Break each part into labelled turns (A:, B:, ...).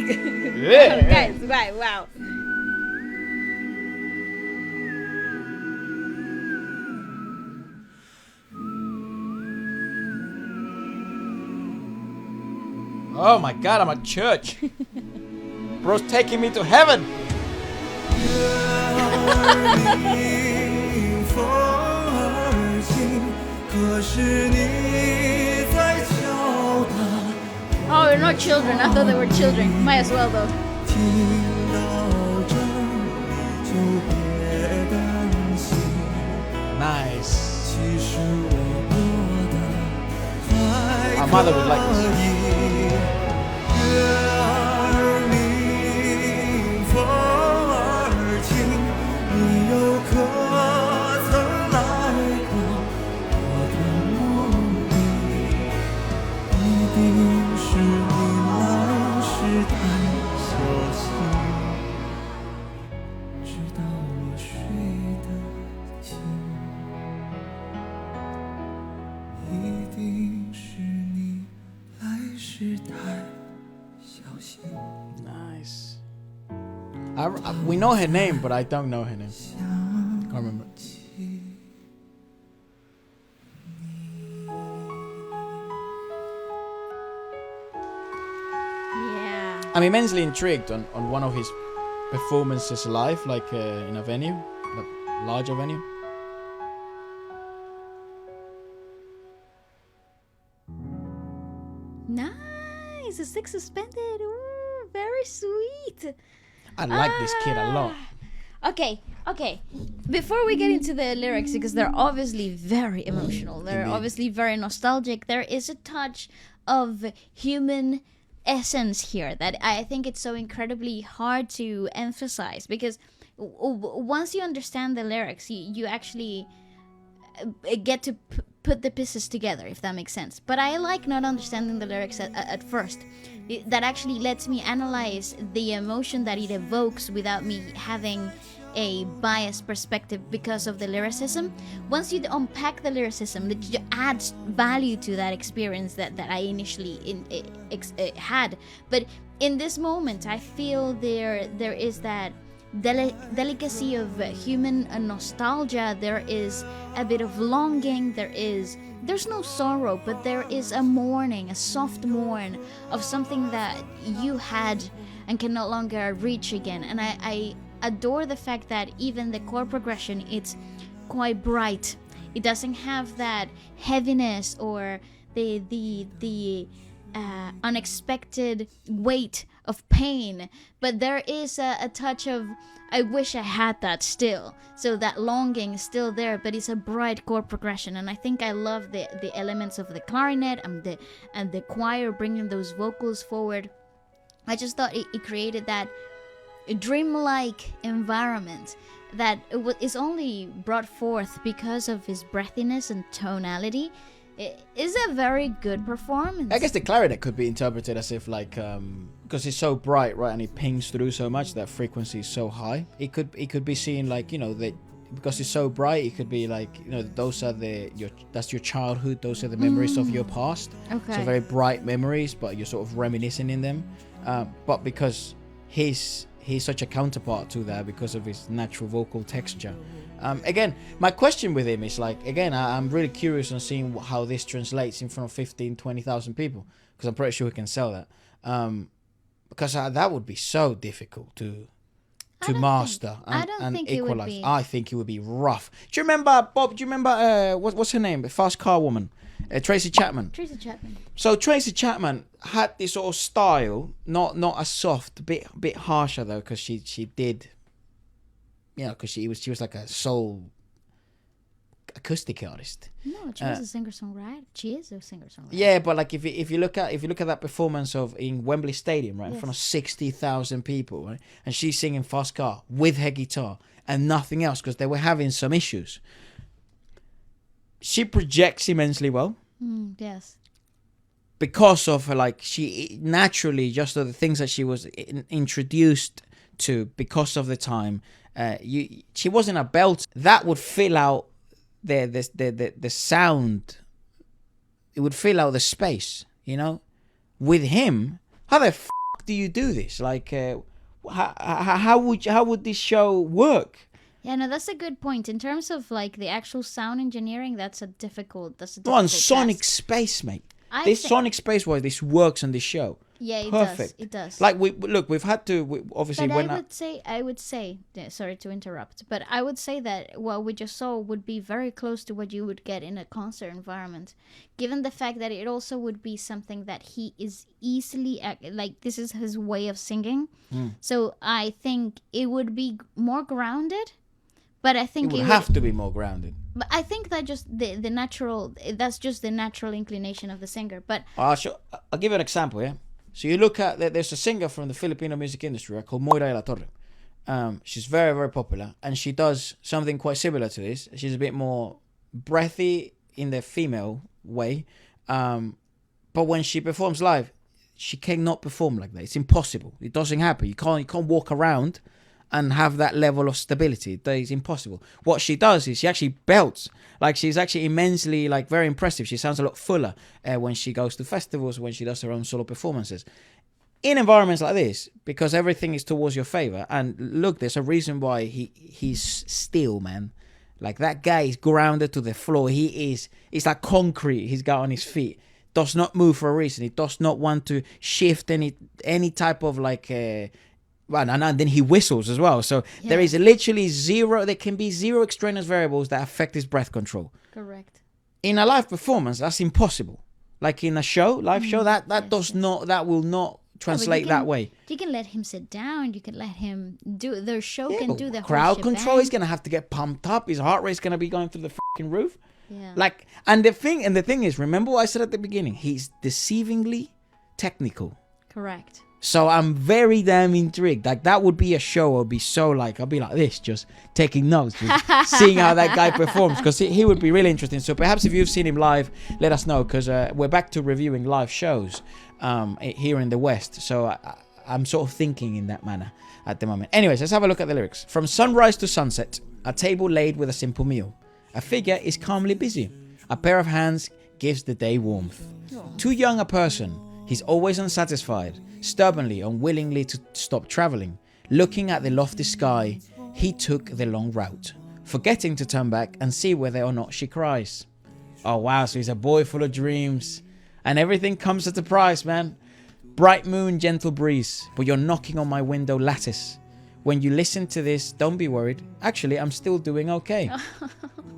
A: Guys, wow.
B: Oh my god, I'm at church. Bro's taking me to heaven.
A: Oh, they're not children. I thought they were children. Might as well though.
B: Nice. Our mother would like this. Nice. We know her name, but I don't know her name. Can't remember.
A: Yeah.
B: I'm immensely intrigued on one of his performances live, like in a venue, a larger venue.
A: Nice. A six suspended. Ooh, very sweet.
B: I like this kid a lot.
A: Okay. Before we get into the lyrics, because they're obviously very emotional, they're obviously very nostalgic, there is a touch of human essence here that I think it's so incredibly hard to emphasize, because once you understand the lyrics, you actually get to put the pieces together, if that makes sense. But I like not understanding the lyrics at first. That actually lets me analyze the emotion that it evokes without me having a biased perspective because of the lyricism. Once you unpack the lyricism, it adds value to that experience that I initially had. But in this moment, I feel there is that delicacy of human nostalgia. There is a bit of longing. There's no sorrow, but there is a mourning, a soft mourn of something that you had and can no longer reach again. And I adore the fact that even the chord progression, it's quite bright. It doesn't have that heaviness or the unexpected weight of pain, but there is a touch of I wish I had that still. So that longing is still there, but it's a bright chord progression, and I think I love the elements of the clarinet and the choir bringing those vocals forward. I just thought it created that dreamlike environment that is only brought forth because of his breathiness and tonality. It is a very good performance.
B: I guess the clarinet could be interpreted as if like because it's so bright, right, and it pings through so much, that frequency is so high. It could be seen like, you know, that because it's so bright, it could be like, you know, those are that's your childhood, those are the memories of your past.
A: Okay.
B: So very bright memories, but you're sort of reminiscing in them. But because he's such a counterpart to that because of his natural vocal texture. Again, my question with him is like, again, I'm really curious on seeing how this translates in front of 15, 20,000 people, because I'm pretty sure he can sell that. Because that would be so difficult to master and equalize. I think it would be rough. Do you remember, Bob? Do you remember what's her name? The Fast Car Woman, Tracy Chapman.
A: Tracy Chapman.
B: So Tracy Chapman had this sort of style, not a soft, bit harsher though, because she did, you know, because she was like a soul acoustic artist.
A: No, she was a singer-songwriter. She is a singer-songwriter.
B: Yeah, but like if you look at that performance in Wembley Stadium, right, in front of 60,000 people, right, and she's singing Fast Car with her guitar and nothing else because they were having some issues. She projects immensely well.
A: Yes.
B: Because of her, like, she naturally, just the things that she was introduced to because of the time, she wasn't a belt that would fill out the sound. It would fill out the space, you know. With him, how the do you do this? Like, how would this show work?
A: Yeah, no, that's a good point. In terms of like the actual sound engineering, that's a difficult
B: On Sonic
A: task.
B: Space, mate. Sonic Space wise, this works on this show.
A: Yeah, it
B: Perfect.
A: does. It does.
B: Like we've had to obviously.
A: But
B: when
A: I would say, sorry to interrupt, but I would say that what we just saw would be very close to what you would get in a concert environment, given the fact that it also would be something that he is easily like. This is his way of singing, so I think it would be more grounded. But I think
B: it would have to be more grounded.
A: But I think that just the natural, that's just the natural inclination of the singer. But
B: I'll give you an example. Yeah. So you look at there's a singer from the Filipino music industry called Moira de la Torre. She's very, very popular, and she does something quite similar to this. She's a bit more breathy in the female way, but when she performs live, she cannot perform like that. It's impossible. It doesn't happen. You can't walk around and have that level of stability. That is impossible. What she does is she actually belts. Like, she's actually immensely, like, very impressive. She sounds a lot fuller when she goes to festivals, when she does her own solo performances. In environments like this, because everything is towards your favor, and look, there's a reason why he's still, man. Like, that guy is grounded to the floor. He's like concrete he's got on his feet. Does not move for a reason. He does not want to shift any type of, like... and then he whistles as well. So there is literally there can be zero extraneous variables that affect his breath control.
A: Correct.
B: In a live performance, that's impossible. Like in a live show, that will not translate that way.
A: You can let him sit down. You can let him do their show. Can do the
B: crowd
A: whole
B: control. He's gonna have to get pumped up. His heart rate's gonna be going through the fucking roof.
A: Yeah.
B: Like, and the thing is, remember what I said at the beginning? He's deceivingly technical.
A: Correct.
B: So I'm very damn intrigued. Like, that would be a show. I'll be like this, just taking notes, just seeing how that guy performs, because he would be really interesting. So perhaps if you've seen him live, let us know, because we're back to reviewing live shows here in the West. So I'm sort of thinking in that manner at the moment. Anyways, let's have a look at the lyrics. From sunrise to sunset, a table laid with a simple meal. A figure is calmly busy. A pair of hands gives the day warmth. Too young a person, he's always unsatisfied. Stubbornly, unwillingly to stop traveling. Looking at the lofty sky, he took the long route, forgetting to turn back and see whether or not she cries. Oh wow, so he's a boy full of dreams. And everything comes at a price, man. Bright moon, gentle breeze, but you're knocking on my window lattice. When you listen to this, don't be worried. Actually, I'm still doing okay.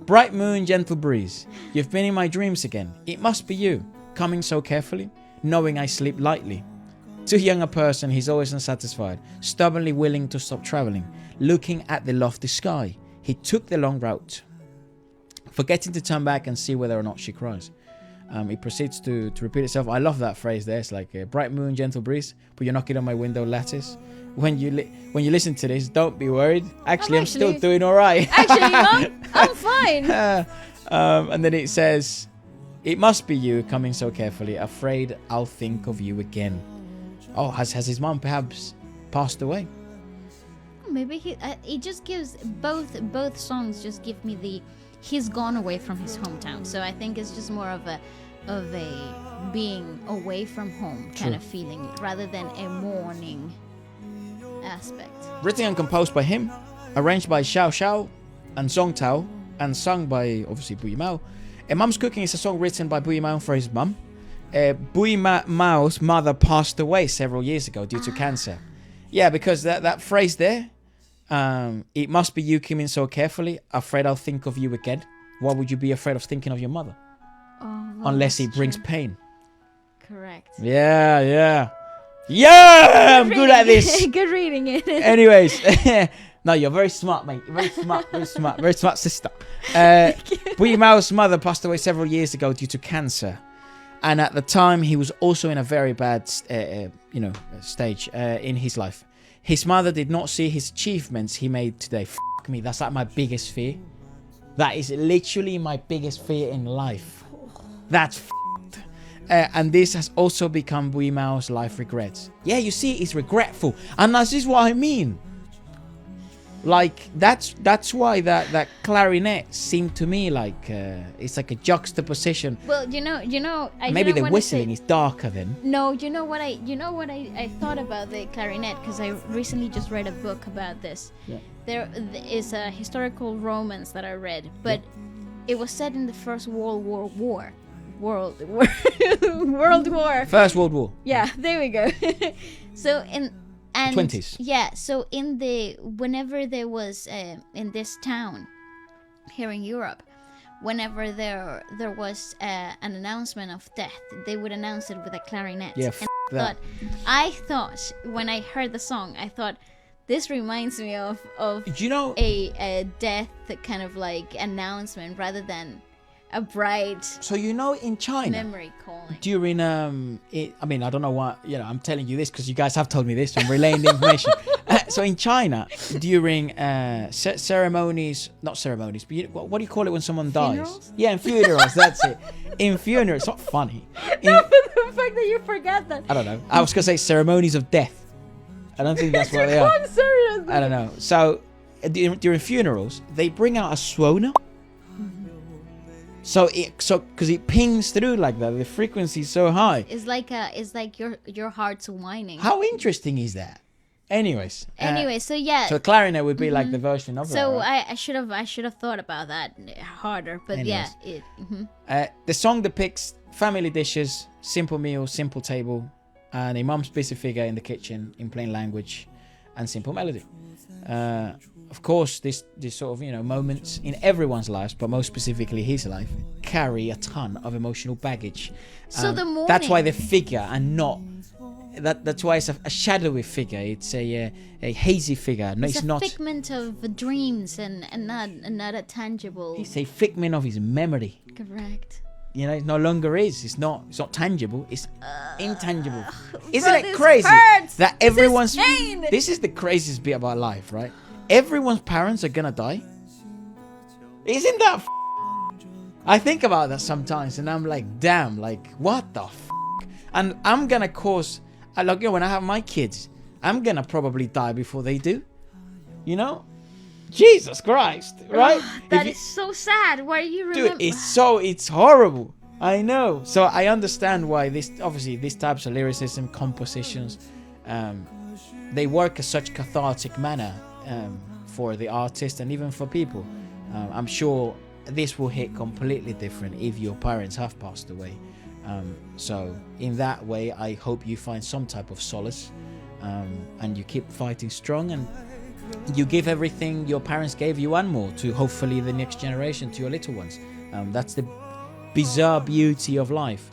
B: Bright moon, gentle breeze, you've been in my dreams again. It must be you, coming so carefully, knowing I sleep lightly. Too young a person, he's always unsatisfied, stubbornly willing to stop traveling, looking at the lofty sky. He took the long route, forgetting to turn back and see whether or not she cries. It proceeds to repeat itself. I love that phrase there. It's like a bright moon, gentle breeze, but you're knocking on my window lattice. When you listen to this, don't be worried. Actually, I'm still doing all right.
A: Actually, no, I'm fine.
B: And then it says, it must be you, coming so carefully, afraid I'll think of you again. Oh, has his mom perhaps passed away?
A: Maybe he just gives both songs just give me he's gone away from his hometown. So I think it's just more of a being away from home kind of feeling rather than a mourning aspect.
B: Written and composed by him, arranged by Xiao Xiao and Song Tao, and sung by obviously Bui Mao. A Mum's Cooking is a song written by Bui Mao for his mum. Bui Mao's mother passed away several years ago due to cancer. Yeah, because that phrase there, it must be you coming so carefully, afraid I'll think of you again. Why would you be afraid of thinking of your mother?
A: Oh, well,
B: unless it brings pain.
A: Correct.
B: Yeah, I'm good at this.
A: Good reading it.
B: Anyways, no, you're very smart, mate. Very smart sister. Bui Mao's mother passed away several years ago due to cancer. And at the time, he was also in a very bad, stage in his life. His mother did not see his achievements he made today. Fuck me, that's like my biggest fear. That is literally my biggest fear in life. That's fucked. And this has also become Bui Mao's life regrets. Yeah, you see, he's regretful. And this is what I mean. Like that's why that clarinet seemed to me like it's like a juxtaposition.
A: Well,
B: Maybe the whistling is darker then.
A: No, you know what I thought about the clarinet, because I recently just read a book about this.
B: Yeah.
A: There is a historical romance that I read, but it was set in the First World War. World War.
B: First World War.
A: Yeah, there we go. So in
B: 20s.
A: Yeah, so whenever there was in this town here in Europe, whenever there was an announcement of death, they would announce it with a clarinet.
B: Yeah, that.
A: I thought when I heard the song, I thought, this reminds me of a death kind of like announcement rather than a bright
B: So in China,
A: memory calling.
B: during I mean, I don't know why, I'm telling you this because you guys have told me this, so I'm relaying the information. So in China, during ceremonies, not ceremonies, but what do you call it when someone dies?
A: Funerals?
B: Yeah, in funerals, that's it. In funerals, it's not funny.
A: No, but the fact that you forgot that.
B: I don't know. I was going to say ceremonies of death. I don't think that's what they are.
A: I'm serious.
B: I don't know. So during funerals, they bring out a swoner. So because it pings through like that, the frequency is so high.
A: It's like your heart's whining.
B: How interesting is that? Anyways.
A: So yeah.
B: So clarinet would be like the version of
A: So
B: that. Right?
A: I should have thought about that harder, but
B: Anyways.
A: The
B: song depicts family dishes, simple meal, simple table, and a mum's busy figure in the kitchen in plain language and simple melody. Of course, this sort of moments in everyone's lives, but most specifically his life, carry a ton of emotional baggage.
A: So the morning.
B: That's why the figure, and not that's why it's a shadowy figure. It's a hazy figure. No, it's not.
A: It's a figment of dreams and not a tangible.
B: It's a figment of his memory.
A: Correct.
B: It no longer is. It's not tangible. It's intangible. Isn't
A: but
B: it
A: this
B: crazy
A: hurts.
B: that
A: This is
B: everyone's?
A: pain.
B: This is the craziest bit about life, right? Everyone's parents are gonna die. Isn't that? I think about that sometimes, and I'm like, damn, like what the? And I'm gonna cause. When I have my kids, I'm gonna probably die before they do. Jesus Christ, right?
A: That is so sad. Why do you remember?
B: Dude, it's horrible. I know. So I understand why these types of lyricism, compositions, they work as such cathartic manner for the artist and even for people. I'm sure this will hit completely different if your parents have passed away. So in that way, I hope you find some type of solace, and you keep fighting strong, and you give everything your parents gave you and more to hopefully the next generation, to your little ones. That's the bizarre beauty of life.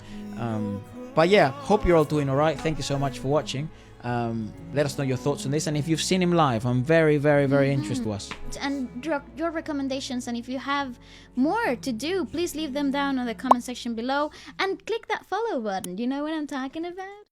B: But yeah, hope you're all doing all right. Thank you so much for watching. Let us know your thoughts on this, and if you've seen him live, I'm very, very, very interested to us.
A: And your recommendations, and if you have more to do, please leave them down in the comment section below and click that follow button. You know what I'm talking about?